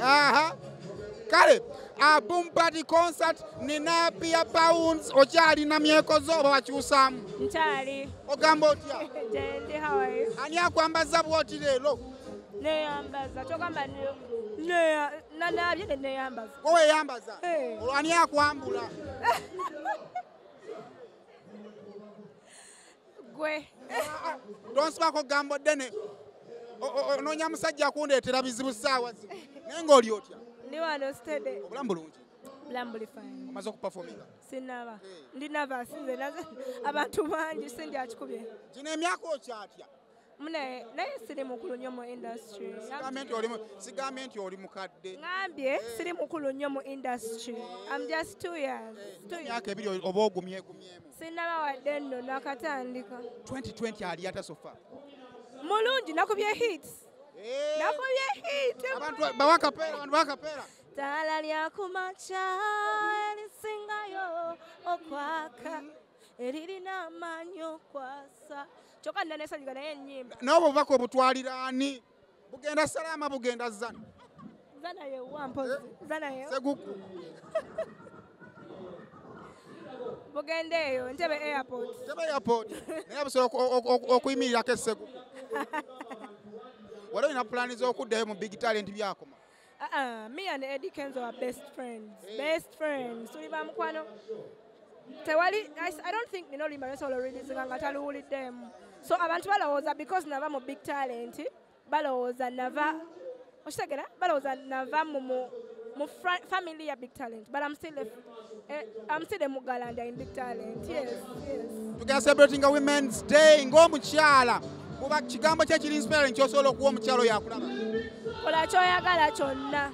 Aha. Kale, boom party concert nina PIA Pounds okyalina myeko zo oba wakyusaamu? Nkyali. Ogamba otya? Jendi, how are you? Ani akwambaza bwoti leero? Neyambaza. Togamba nanaabye ne neyambaza. Ko weeyambaza? Olwo ani akwambula? Gwe. Tonsibako gambo ddene. Onoonya musajja akundeetera bizibu ssaawa zino. Naye ng'oli otya? Ndi wano steady. Obulamu bulungi? Obulamu buli fine. Omaze okupafominga? Sinaba. Ndi nervous nze abantu bangi sindi akikubye. Gino emyaka okyatya? Naye siri mukulu nnyo mu industry. Sigambe nti oli mukadde. Ngambye siri mukulu nnyo mu industry. I'm just 2 years. Emyaka ebiri oba ogumyegumyemu. Sinaba wadde nno nakatandika. 2020 ali ata sofa? Mulungi nakubye hits. Nakubye hits. Abantu bawakapeera. Tala lya kumacha elisingayo okwaka eririna amanyo kwasa. Choka nane sanyiga naye ennyimba. N'obwo obubaka obutwalira ani? Bugenda Salama bugenda Zana? Zana ye wampozi. Zana ye. Seguku. Bugende eyo Entebbe airport. Entebbe airport. Naye busobola okuyimirirako Seguku. Waliwo olina pulaani z'okuddayo mu big talent byakoma? Me and Eddie Kenzo are best friends. Best friends. Tuli ba mukwano. Tewali, I don't think nino limba solo releasing nga taluwuliddemu. So abantu balowooza because nava mu big talent, balowooza nava mu family ya big talent. But I'm still a Mugalanda in big talent. Yes. Together celebrating a Women's Day ng'omukyala. Kuba kigambo kye kiri inspiring ky'osobola okuwa omukyalo yakulaba. Kola ky'oyagala kyonna.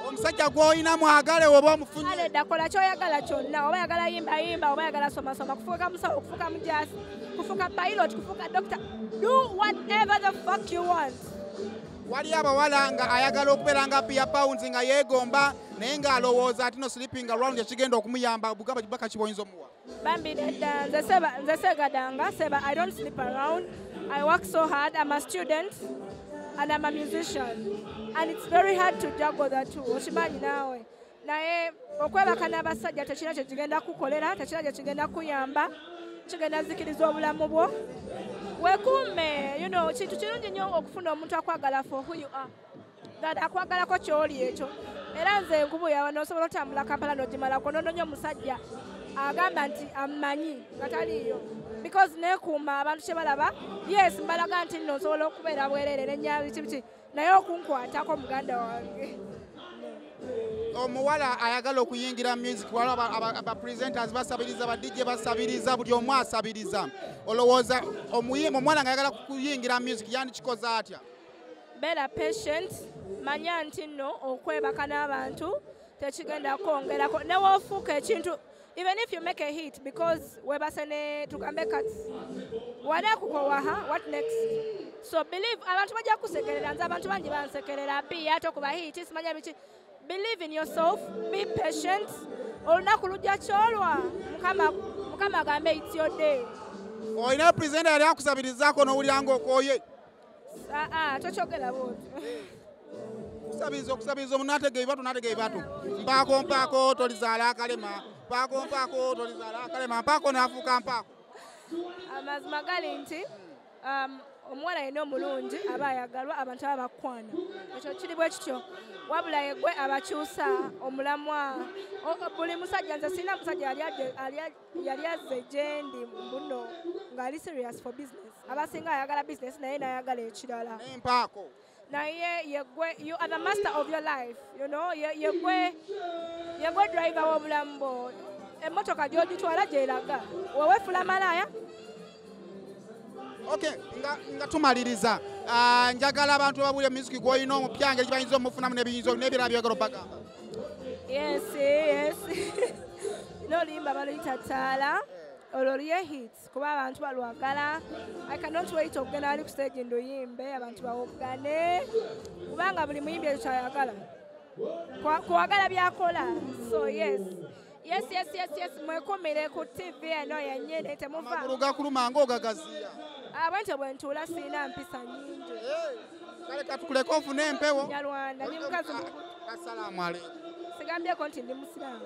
Omusajja gw'olina mwagale oba omufunye. Aledda kola ky'oyagala kyonna. Oba yagala yimba, oba yagala soma, kufuuka musawo, kufuuka mujaasi, kufuuka pilot, kufuuka doctor. Do whatever the fuck you want. Wali abawala nga ayagala okubeera nga PIA Pounds nga yeegomba naye ng'alowooza ati no sleeping around ekigenda okumuyamba bugamba kibaka kiboyinza omuwa. Bambi nedda nze segadanga seba I don't sleep around. I work so hard. I'm a student and I'm a musician. And it's very hard to juggle that too. Oshimanyi naawe. Naye okwebaka n'abasajja tekina kye kigenda kukolera, tekina kye kigenda kuyamba, kigenda zikiriza obulamu bwo. Wekuume, kintu kirungi nnyo okufuna omuntu akwagala for who you are. That akwagalako ky'oli ekyo. Era nze enkubuya wano osobola otambula Kampala n'ogimalako n'onoonya omusajja agamba nti amanyi nga taliiyo. Because neekuuma abantu kye balaba, yes mbalaga nti nno osobola okubeera bwereere n'ennyaabi kibiki naye okunkwatako muganda wange. Omuwala ayagala okuyingira music waliwo aba-presenters basabiriza, ba-DJ basabiriza, buli omu asabiriza. Olowooza omwana nga ayagala kuyingira music yandikikoze atya? Beera patient, manya nti nno okwebaka n'abantu tekigenda kwongerako. Ne woofuuka ekintu, even if you make a hit, because webase ne tugambe kati wada kukowaha, what next? So believe, abantu bajja kusekerera, nze abantu bangi bansekerera PIA tokuba hit, simanya biki. Believe in yourself, be patient. Olunaku lujja kyolwa, Mukama agambe it's your day. Olina presenter yali akusabirizaako n'owulira ng'okooye? Tokyogera bwoti. Okusabiriza omuntu n'ategeera ebibatu. Mpaako tolizaala akalema. Mpaako tolizaala akalema. Mpaako n'afuuka mpaako. Amazima gali nti omuwala yenna omulungi aba ayagalwa, abantu aba bakwana. Ekyo kiri bwe kityo. Wabula yegwe abakyusa omulamwa. Buli musajja, nze sirina musajja yali azze gye ndi mbuno ng'ali serious for business. Abasinga ayagala business naye n'ayagala ekirala. Mpaako. Naye yegwe, you are the master of your life. Yegwe driver w'obulamu bwo. Emmotoka gy'ogitwala gy'eraga. Wowe fula malaya. Okay, nga tumaliriza. Njagala abantu babulya music gw'olina omupya ngeri bayinza omufunamu n'ebirala byogera bagamba. Yes. N'oluyimba baluyita ttaala. Olwo luye hits kuba abantu balwagala. I cannot wait okugenda ali ku stage nduyimbe abantu bawogane. Kubanga buli muyimbi ekyo kyayagala. Kuwagala byakola. So yes. Mwekomere ku TV eno yennyini temuva. Amagulu gakuluma ng'ogagaziya. Bwentyo bwe ntuula sirina mpisa nnyingi. Kale leka tukuleka ofune empewo. Nyarwanda ni mukazi. Assalamu alaikum. Sigambyeko nti ndi musiraamu.